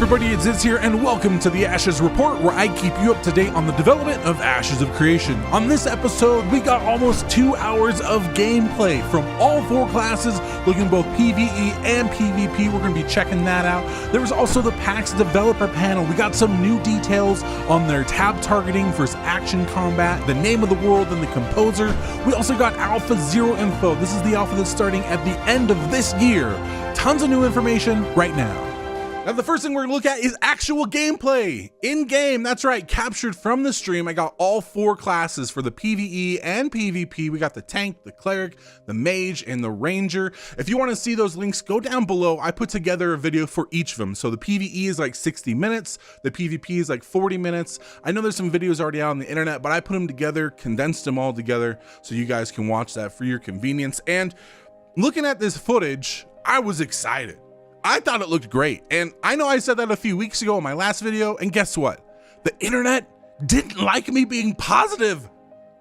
everybody, it's VIDS here, and welcome to the Ashes Report, where I keep you up to date on the development of Ashes of Creation. On this episode, we got almost 2 hours of gameplay from all 4 classes, looking both PvE and PvP. We're going to be checking that out. There was also the PAX developer panel. We got some new details on their tab targeting versus action combat, the name of the world, and the composer. We also got Alpha Zero info. This is the alpha that's starting at the end of this year. Tons of new information right now. Now, the first thing we're gonna look at is actual gameplay. In-game, that's right, captured from the stream. I got all 4 classes for the PvE and PvP. We got the tank, the cleric, the mage, and the ranger. If you wanna see those links, go down below. I put together a video for each of them. So the PvE is like 60 minutes, the PvP is like 40 minutes. I know there's some videos already out on the internet, but I put them together, condensed them all together, so you guys can watch that for your convenience. And looking at this footage, I was excited. I thought it looked great. And I know I said that a few weeks ago in my last video, and guess what? The internet didn't like me being positive.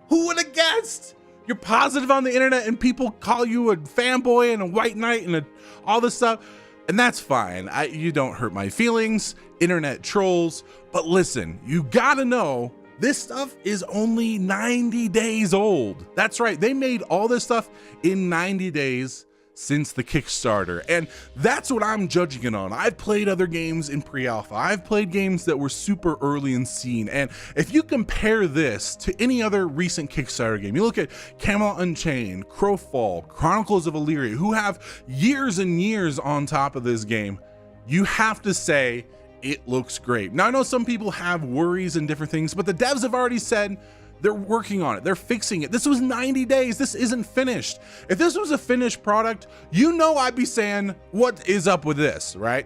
Who would have guessed? You're positive on the internet and people call you a fanboy and a white knight and all this stuff. And that's fine. You don't hurt my feelings, internet trolls. But listen, you gotta know, this stuff is only 90 days old. That's right, they made all this stuff in 90 days since the Kickstarter, and that's what I'm judging it on. I've played other games in pre-alpha. I've played games that were super early in scene, and if you compare this to any other recent Kickstarter game, you look at Camelot Unchained, Crowfall, Chronicles of Illyria, who have years and years on top of this game, you have to say it looks great. Now, I know some people have worries and different things, but the devs have already said they're working on it. They're fixing it. This was 90 days. This isn't finished. If this was a finished product, you know I'd be saying, what is up with this, right?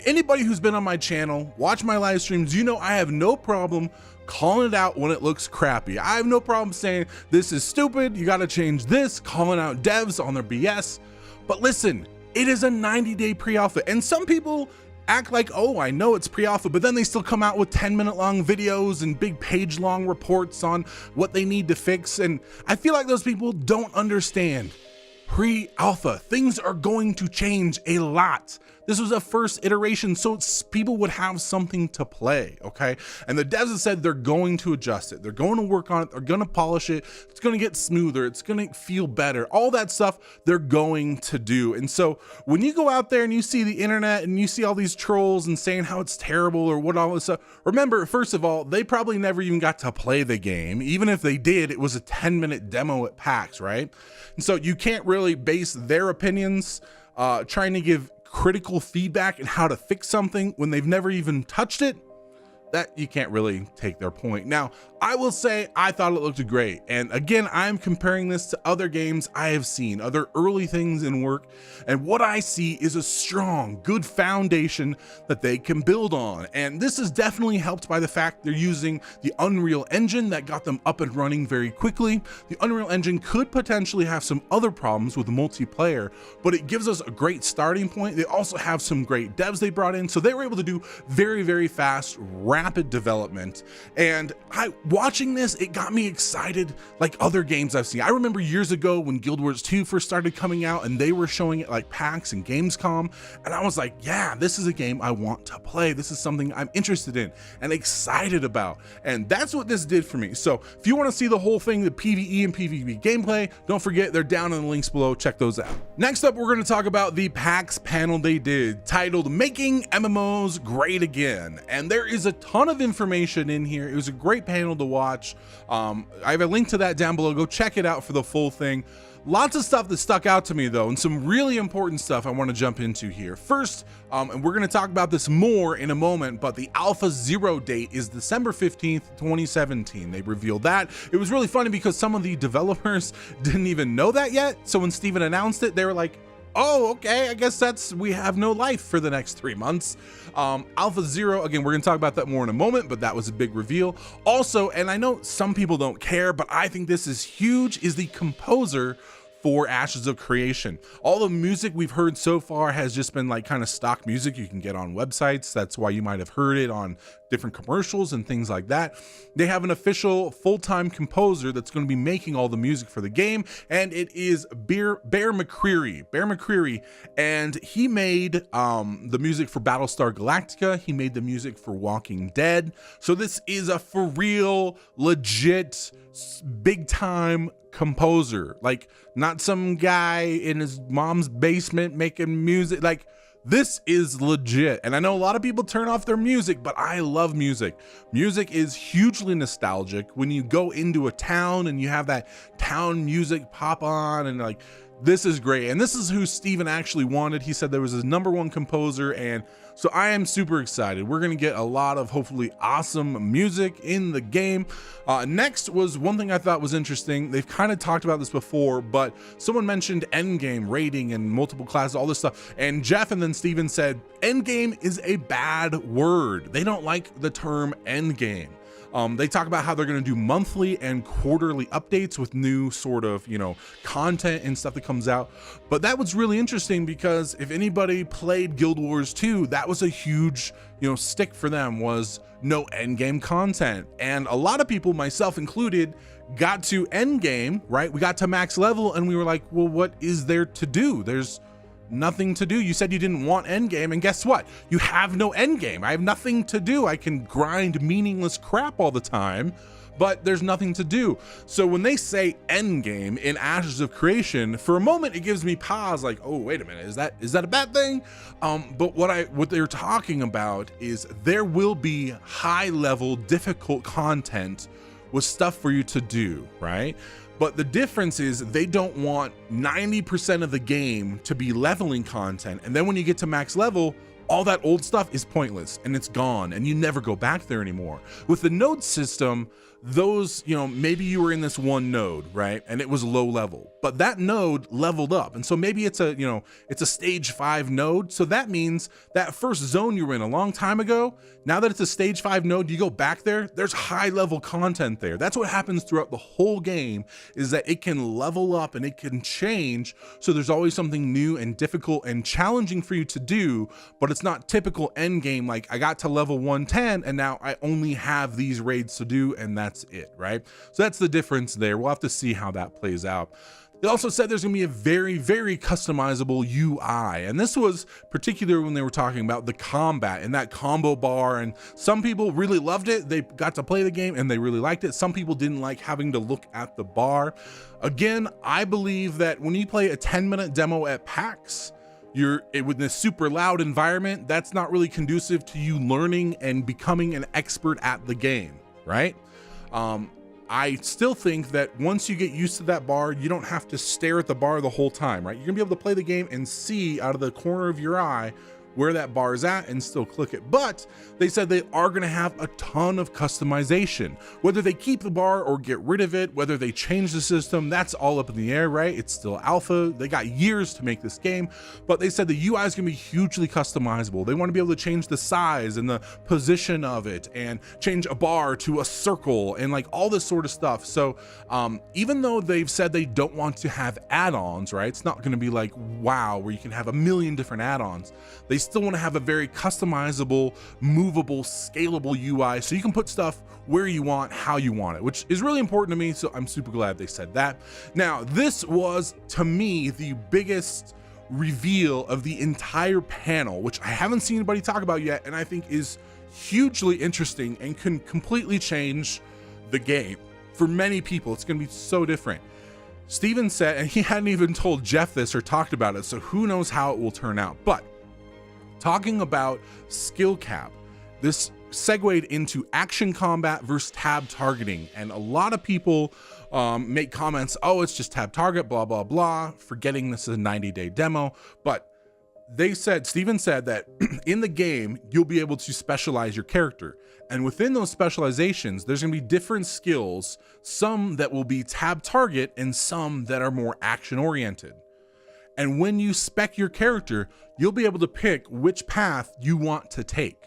Anybody who's been on my channel, watch my live streams, you know I have no problem calling it out when it looks crappy. I have no problem saying, this is stupid, you gotta change this, calling out devs on their BS. But listen, it is a 90-day pre-alpha, and some people act like, oh, I know it's pre-alpha, but then they still come out with 10-minute long videos and big page-long reports on what they need to fix. And I feel like those people don't understand. Pre-alpha, things are going to change a lot. This was a first iteration, so people would have something to play, okay? And the devs have said they're going to adjust it. They're going to work on it. They're going to polish it. It's going to get smoother. It's going to feel better. All that stuff they're going to do. And so when you go out there and you see the internet and you see all these trolls and saying how it's terrible or what all this stuff, remember, first of all, they probably never even got to play the game. Even if they did, it was a 10-minute demo at PAX, right? And so you can't really base their opinions trying to give critical feedback and how to fix something when they've never even touched it. That you can't really take their point. Now, I will say I thought it looked great. And again, I'm comparing this to other games I have seen, other early things in work. And what I see is a strong, good foundation that they can build on. And this is definitely helped by the fact they're using the Unreal Engine that got them up and running very quickly. The Unreal Engine could potentially have some other problems with multiplayer, but it gives us a great starting point. They also have some great devs they brought in, so they were able to do very, very fast, rapid development. And watching this, it got me excited like other games I've seen. I remember years ago when Guild Wars 2 first started coming out and they were showing it like PAX and Gamescom, and I was like, yeah, this is a game I want to play. This is something I'm interested in and excited about. And that's what this did for me. So if you want to see the whole thing, the PvE and PvP gameplay, don't forget they're down in the links below. Check those out. Next up, we're going to talk about the PAX panel they did titled Making MMOs Great Again. And there is a ton of information in here. It was a great panel to watch. I have a link to that down below. Go check it out for the full thing. Lots of stuff that stuck out to me though, and some really important stuff I want to jump into here. First, and we're going to talk about this more in a moment, but the Alpha Zero date is December 15th, 2017. They revealed that. It was really funny because some of the developers didn't even know that yet. So when Steven announced it, they were like, oh, okay, I guess we have no life for the next 3 months. Alpha Zero, again, we're gonna talk about that more in a moment, but that was a big reveal. Also, and I know some people don't care, but I think this is huge, is the composer for Ashes of Creation. All the music we've heard so far has just been like kind of stock music you can get on websites. That's why you might have heard it on different commercials and things like that. They have an official full-time composer that's going to be making all the music for the game, and it is Bear McCreary, and he made the music for Battlestar Galactica. He made the music for Walking Dead. So this is a for real, legit, big time composer, like not some guy in his mom's basement making music. Like, this is legit. And I know a lot of people turn off their music, but I love music. Music is hugely nostalgic. When you go into a town and you have that town music pop on, and like, this is great. And this is who Steven actually wanted. He said there was his #1 composer, and so I am super excited. We're gonna get a lot of hopefully awesome music in the game. Next was one thing I thought was interesting. They've kind of talked about this before, but someone mentioned endgame rating and multiple classes, all this stuff. And Jeff and then Steven said, endgame is a bad word. They don't like the term endgame. They talk about how they're going to do monthly and quarterly updates with new sort of, content and stuff that comes out. But that was really interesting because if anybody played Guild Wars 2, that was a huge, stick for them, was no endgame content. And a lot of people, myself included, got to endgame, right? We got to max level and we were like, well, what is there to do? There's nothing to do. You said you didn't want endgame, and guess what? You have no endgame. I have nothing to do. I can grind meaningless crap all the time, but there's nothing to do. So when they say endgame in Ashes of Creation, for a moment it gives me pause, like, oh, wait a minute, is that a bad thing? But what they're talking about is there will be high level difficult content with stuff for you to do, right? But the difference is they don't want 90% of the game to be leveling content. And then when you get to max level, all that old stuff is pointless and it's gone and you never go back there anymore. With the node system, those, maybe you were in this one node, right? And it was low level, but that node leveled up. And so maybe it's a stage 5 node. So that means that first zone you were in a long time ago, now that it's a stage 5 node, you go back there, there's high level content there. That's what happens throughout the whole game, is that it can level up and it can change. So there's always something new and difficult and challenging for you to do, but it's not typical end game. Like, I got to level 110 and now I only have these raids to do, and that's it, right? So that's the difference there. We'll have to see how that plays out. They also said there's gonna be a very, very customizable UI. And this was particular when they were talking about the combat and that combo bar. And some people really loved it. They got to play the game and they really liked it. Some people didn't like having to look at the bar. Again, I believe that when you play a 10-minute demo at PAX, with this super loud environment, that's not really conducive to you learning and becoming an expert at the game, right? I still think that once you get used to that bar, you don't have to stare at the bar the whole time, right? You're gonna be able to play the game and see out of the corner of your eye where that bar is at and still click it. But they said they are going to have a ton of customization. Whether they keep the bar or get rid of it, whether they change the system, that's all up in the air, right? It's still alpha. They got years to make this game, but they said the UI is going to be hugely customizable. They want to be able to change the size and the position of it and change a bar to a circle and like all this sort of stuff. So even though they've said they don't want to have add-ons, right? It's not going to be like WoW where you can have a million different add-ons. They still want to have a very customizable, movable, scalable UI so you can put stuff where you want, how you want it, which is really important to me. So I'm super glad they said that. Now, this was, to me, the biggest reveal of the entire panel, which I haven't seen anybody talk about yet, and I think is hugely interesting and can completely change the game. For many people, it's going to be so different. Steven said, and he hadn't even told Jeff this or talked about it, so who knows how it will turn out. But talking about skill cap, this segued into action combat versus tab targeting, and a lot of people make comments, oh, it's just tab target, blah blah blah, forgetting this is a 90-day demo. But they said, Steven said that in the game you'll be able to specialize your character, and within those specializations there's going to be different skills, some that will be tab target and some that are more action oriented. And when you spec your character, you'll be able to pick which path you want to take.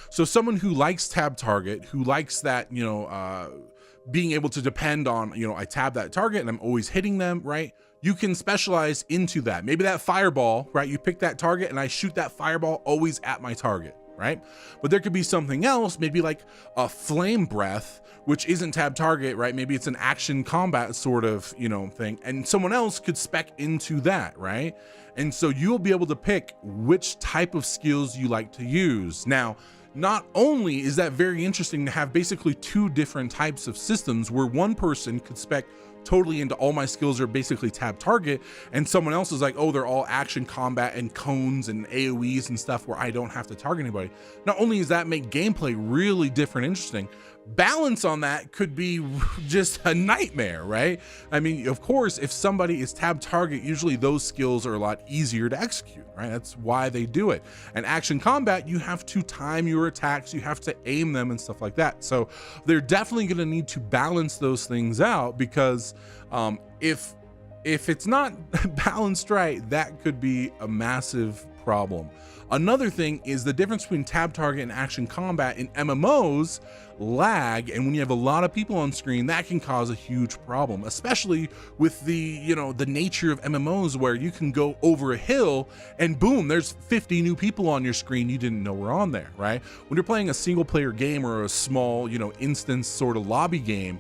So someone who likes tab target, who likes that, being able to depend on, I tab that target and I'm always hitting them, right? you can specialize into that. Maybe that fireball, right? You pick that target and I shoot that fireball always at my target, right? But there could be something else, maybe like a flame breath, which isn't tab target, right? Maybe it's an action combat sort of, you know, thing, and someone else could spec into that, right? And so you'll be able to pick which type of skills you like to use. Now, not only is that very interesting to have basically two different types of systems where one person could spec totally into all my skills are basically tab target, and someone else is like, oh, they're all action combat and cones and AoEs and stuff where I don't have to target anybody. Not only does that make gameplay really different, interesting, balance on that could be just a nightmare, right? I mean, of course, if somebody is tab target, usually those skills are a lot easier to execute, right? That's why they do it. And action combat, you have to time your attacks, you have to aim them and stuff like that. So they're definitely going to need to balance those things out, because if it's not balanced right, that could be a massive problem. Another thing is the difference between tab target and action combat in MMOs. Lag, and when you have a lot of people on screen, that can cause a huge problem, especially with the, you know, the nature of MMOs where you can go over a hill and boom, there's 50 new people on your screen you didn't know were on there, right? When you're playing a single player game or a small, you know, instance sort of lobby game,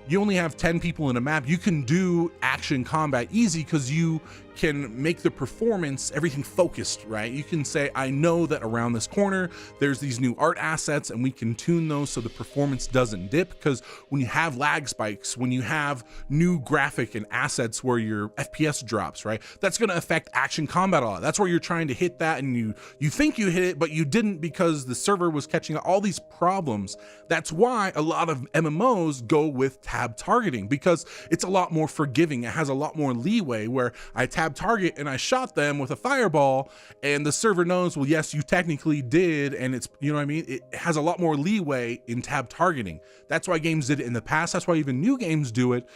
you only have 10 people in a map. You can do action combat easy because you can make the performance, everything focused, right? You can say, I know that around this corner, there's these new art assets and we can tune those so the performance doesn't dip, because when you have lag spikes, when you have new graphic and assets where your FPS drops, right? That's gonna affect action combat a lot. That's where you're trying to hit that and you think you hit it, but you didn't because the server was catching all these problems. That's why a lot of MMOs go with tab targeting, because it's a lot more forgiving. It has a lot more leeway where I tab target and I shot them with a fireball and the server knows, well, yes, you technically did, and it's, you know what I mean? It has a lot more leeway in tab targeting. That's why games did it in the past. That's why even new games do it.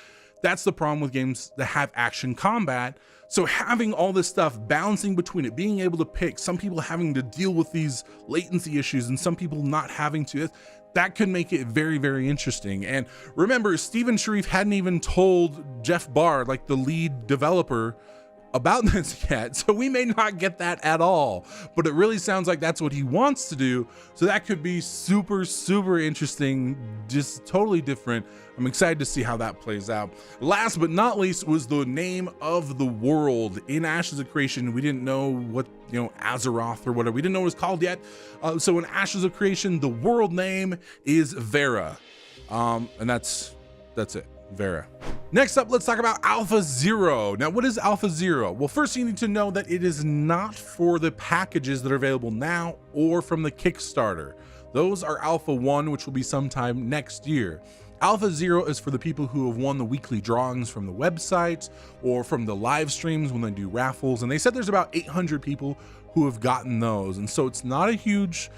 That's the problem with games that have action combat. So having all this stuff, balancing between it, being able to pick, some people having to deal with these latency issues and some people not having to, that could make it very, very interesting. And remember, Steven Sharif hadn't even told Jeff Bard, like the lead developer, about this yet, so we may not get that at all, but it really sounds like that's what he wants to do. So that could be super, super interesting, just totally different. I'm excited to see how that plays out. Last but not least was the name of the world. In Ashes of Creation, we didn't know what, you know, Azeroth or whatever, we didn't know what it was called yet. So in Ashes of Creation, the world name is Vera, and that's it. Vera. Next up, let's talk about Alpha Zero. Now, what is Alpha Zero? Well, first you need to know that it is not for the packages that are available now or from the Kickstarter. Those are Alpha 1, which will be sometime next year. Alpha Zero is for the people who have won the weekly drawings from the website or from the live streams when they do raffles. And they said there's about 800 people who have gotten those. And so it's not a huge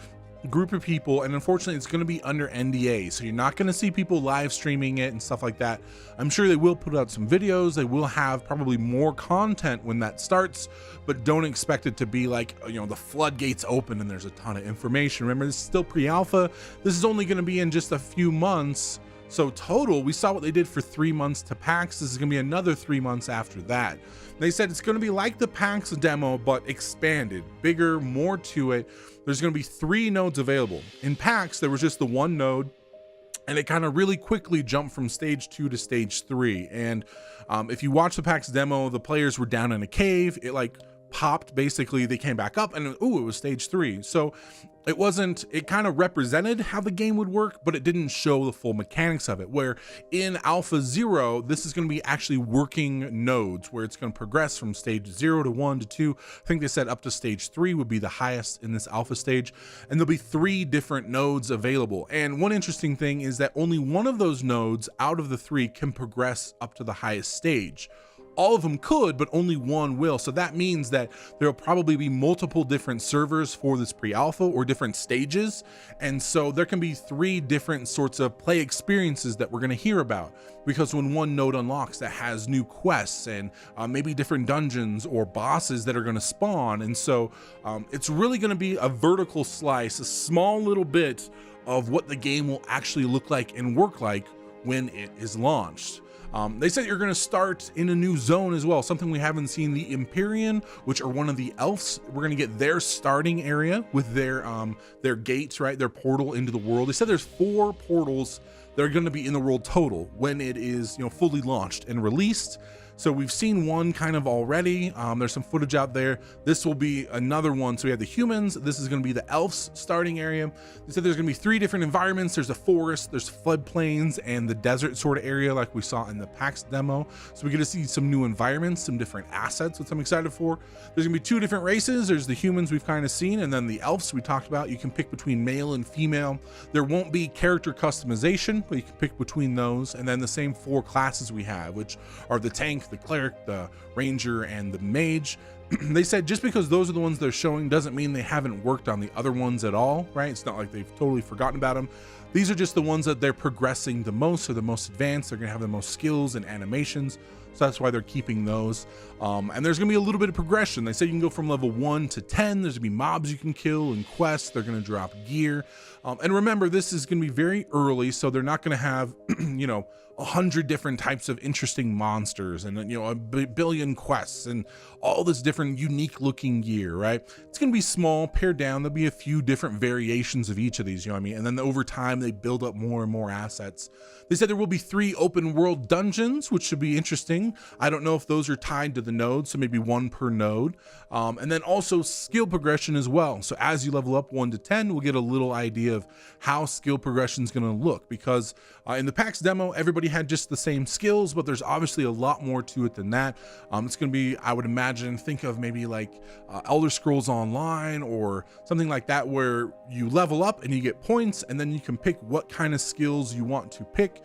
group of people, and unfortunately it's going to be under NDA, so you're not going to see people live streaming it and stuff like that. I'm sure they will put out some videos, they will have probably more content when that starts, but don't expect it to be like, you know, the floodgates open and there's a ton of information. Remember, this is still pre-alpha. This is only going to be in just a few months. So total, we saw what they did for 3 months to PAX. This is gonna be another 3 months after that. They said it's gonna be like the PAX demo, but expanded, bigger, more to it. There's gonna be 3 nodes available. In PAX, there was just the 1 node, and it kind of really quickly jumped from stage 2 to stage 3. And if you watch the PAX demo, the players were down in a cave. It like popped, basically they came back up, and ooh, it was stage 3. So it kind of represented how the game would work, but it didn't show the full mechanics of it. Where in Alpha Zero, this is going to be actually working nodes, where it's going to progress from stage 0 to 1 to 2. I think they said up to stage 3 would be the highest in this alpha stage, and there'll be 3 different nodes available. And one interesting thing is that only one of those nodes out of the 3 can progress up to the highest stage. All of them could, but only one will. So that means that there'll probably be multiple different servers for this pre-alpha or different stages. And so there can be 3 different sorts of play experiences that we're going to hear about, because when one node unlocks, that has new quests and maybe different dungeons or bosses that are going to spawn. And so it's really going to be a vertical slice, a small little bit of what the game will actually look like and work like when it is launched. They said you're going to start in a new zone as well, something we haven't seen. The Empyrean, which are one of the elves, we're going to get their starting area with their gates, right, their portal into the world. They said there's 4 portals that are going to be in the world total when it is, you know, fully launched and released. So we've seen one kind of already. There's some footage out there. This will be another one. So we have the humans. This is going to be the elves starting area. They said there's going to be 3 different environments. There's a forest, there's floodplains, and the desert sort of area like we saw in the PAX demo. So we get to see some new environments, some different assets, which I'm excited for. There's going to be 2 different races. There's the humans we've kind of seen, and then the elves we talked about. You can pick between male and female. There won't be character customization, but you can pick between those. And then the same 4 classes we have, which are the tank, the cleric, the ranger, and the mage. They said just because those are the ones they're showing doesn't mean they haven't worked on the other ones at all, right? It's not like they've totally forgotten about them. These are just the ones that they're progressing the most, or the most advanced. They're gonna have the most skills and animations, so that's why they're keeping those. And there's gonna be a little bit of progression. They say you can go from level 1 to 10. There's gonna be mobs you can kill and quests. They're gonna drop gear. And remember, this is gonna be very early, so they're not gonna have, you know, 100 different types of interesting monsters and, you know, a billion quests and all this different unique looking gear, right? It's going to be small, pared down. There'll be a few different variations of each of these, you know what I mean? And then over time, they build up more and more assets. They said there will be 3 open world dungeons, which should be interesting. I don't know if those are tied to the nodes, so maybe 1 per node. And then also skill progression as well. So as you level up 1 to 10, we'll get a little idea of how skill progression is going to look, because in the PAX demo, everybody had just the same skills, but there's obviously a lot more to it than that. It's going to be, I would imagine, think of maybe like Elder Scrolls Online or something like that, where you level up and you get points, and then you can pick what kind of skills you want to pick.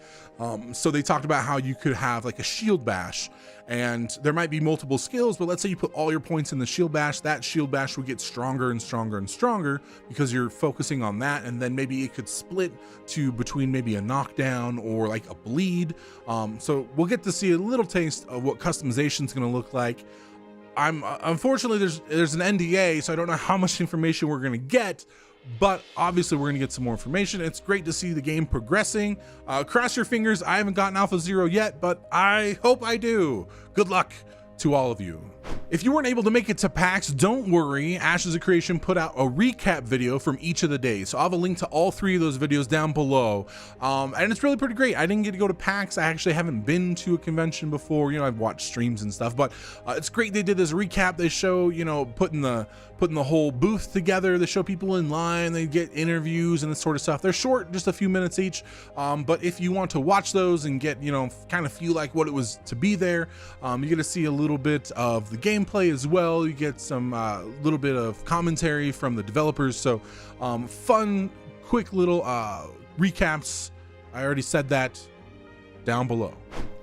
So they talked about how you could have like a shield bash, and there might be multiple skills, but let's say you put all your points in the shield bash, that shield bash would get stronger and stronger and stronger because you're focusing on that. And then maybe it could split to between maybe a knockdown or like a bleed. So we'll get to see a little taste of what customization is going to look like. Unfortunately, there's an NDA, so I don't know how much information we're going to get, but obviously we're going to get some more information. It's great to see the game progressing. Cross your fingers. I haven't gotten Alpha 0 yet, but I hope I do. Good luck to all of you. If you weren't able to make it to PAX, don't worry. Ashes of Creation put out a recap video from each of the days. So I'll have a link to all 3 of those videos down below. And it's really pretty great. I didn't get to go to PAX. I actually haven't been to a convention before. You know, I've watched streams and stuff, but it's great they did this recap. They show, you know, putting the whole booth together. They show people in line. They get interviews and this sort of stuff. They're short, just a few minutes each. But if you want to watch those and get, you know, kind of feel like what it was to be there, you get to see a little bit of the gameplay as well. You get some little bit of commentary from the developers. So fun, quick little recaps. I already said that down below.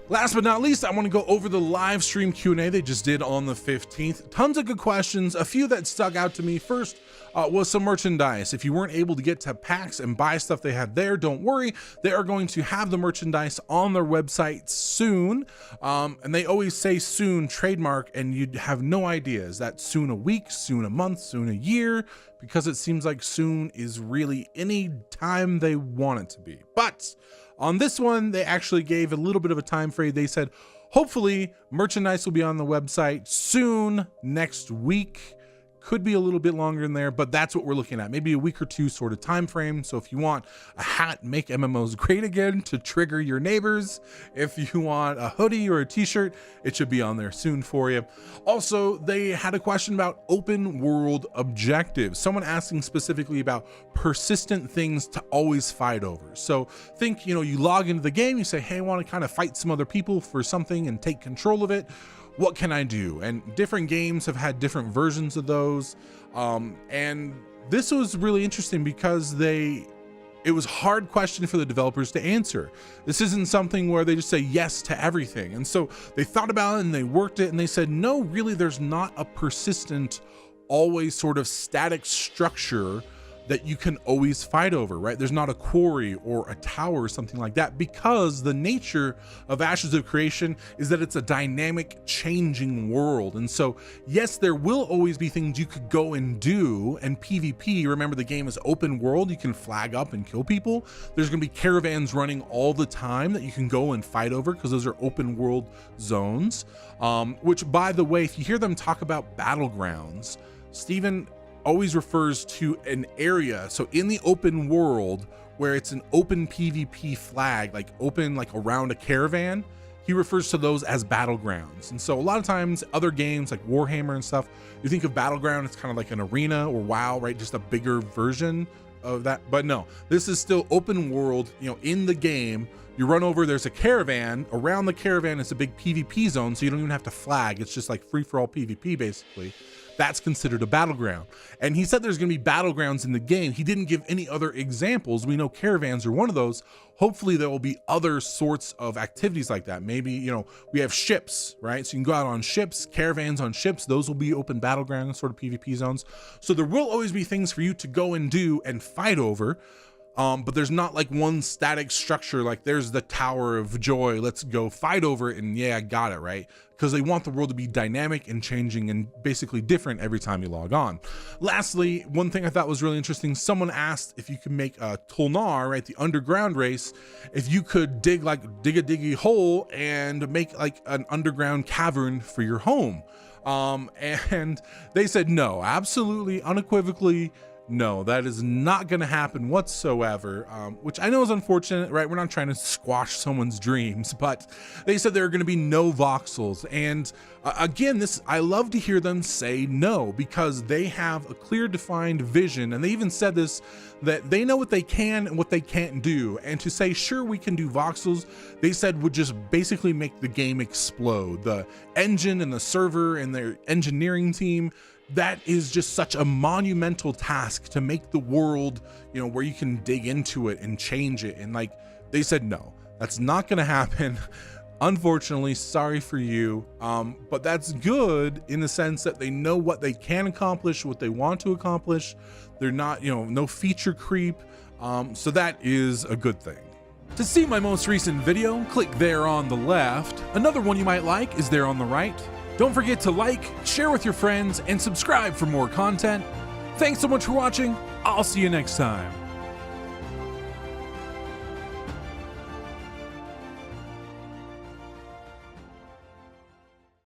Last but not least, I want to go over the live stream Q&A they just did on the 15th. Tons of good questions. A few that stuck out to me. First was some merchandise. If you weren't able to get to PAX and buy stuff they had there, don't worry. They are going to have the merchandise on their website soon. And they always say soon, trademark, and you'd have no idea. Is that soon a week, soon a month, soon a year? Because it seems like soon is really any time they want it to be. But on this one, they actually gave a little bit of a time frame. They said, hopefully merchandise will be on the website soon next week. Could be a little bit longer in there, but that's what we're looking at. Maybe a week or 2 sort of time frame. So if you want a hat, make MMOs great again to trigger your neighbors. If you want a hoodie or a t-shirt, it should be on there soon for you. Also, they had a question about open world objectives. Someone asking specifically about persistent things to always fight over. So think, you know, you log into the game, you say, hey, I want to kind of fight some other people for something and take control of it. What can I do? And different games have had different versions of those. And this was really interesting because it was a hard question for the developers to answer. This isn't something where they just say yes to everything. And so they thought about it and they worked it and they said, no, really, there's not a persistent, always sort of static structure that you can always fight over, right? There's not a quarry or a tower or something like that, because the nature of Ashes of Creation is that it's a dynamic, changing world. And so, yes, there will always be things you could go and do. And PvP, remember, the game is open world. You can flag up and kill people. There's going to be caravans running all the time that you can go and fight over, because those are open world zones. Which, by the way, if you hear them talk about battlegrounds, Steven always refers to an area, so in the open world where it's an open PvP flag, like open, like around a caravan, he refers to those as battlegrounds. And so a lot of times other games like Warhammer and stuff, you think of battleground, it's kind of like an arena, or WoW, right? Just a bigger version of that. But no, this is still open world. You know, in the game, you run over, there's a caravan, around the caravan is a big PvP zone, so you don't even have to flag. It's just like free for all PvP basically. That's considered a battleground. And he said there's going to be battlegrounds in the game. He didn't give any other examples. We know caravans are one of those. Hopefully there will be other sorts of activities like that. Maybe, you know, we have ships, right? So you can go out on ships, caravans on ships. Those will be open battleground sort of PvP zones. So there will always be things for you to go and do and fight over. But there's not like one static structure, like there's the Tower of Joy, let's go fight over it, and yeah, I got it, right? Because they want the world to be dynamic and changing and basically different every time you log on. Lastly, one thing I thought was really interesting, someone asked if you could make a Tolnar, right, the underground race, if you could dig a diggy hole and make like an underground cavern for your home. And they said no, absolutely, unequivocally, no, that is not going to happen whatsoever, which I know is unfortunate, right? We're not trying to squash someone's dreams, but they said there are going to be no voxels. And again, I love to hear them say no, because they have a clear defined vision. And they even said this, that they know what they can and what they can't do. And to say, sure, we can do voxels, they said would just basically make the game explode. The engine and the server and their engineering team, that is just such a monumental task to make the world, you know, where you can dig into it and change it. And like, they said, no, that's not going to happen. Unfortunately, sorry for you. But that's good in the sense that they know what they can accomplish, what they want to accomplish. They're not, you know, no feature creep. So that is a good thing. To see my most recent video, click there on the left. Another one you might like is there on the right. Don't forget to like, share with your friends, and subscribe for more content. Thanks so much for watching. I'll see you next time.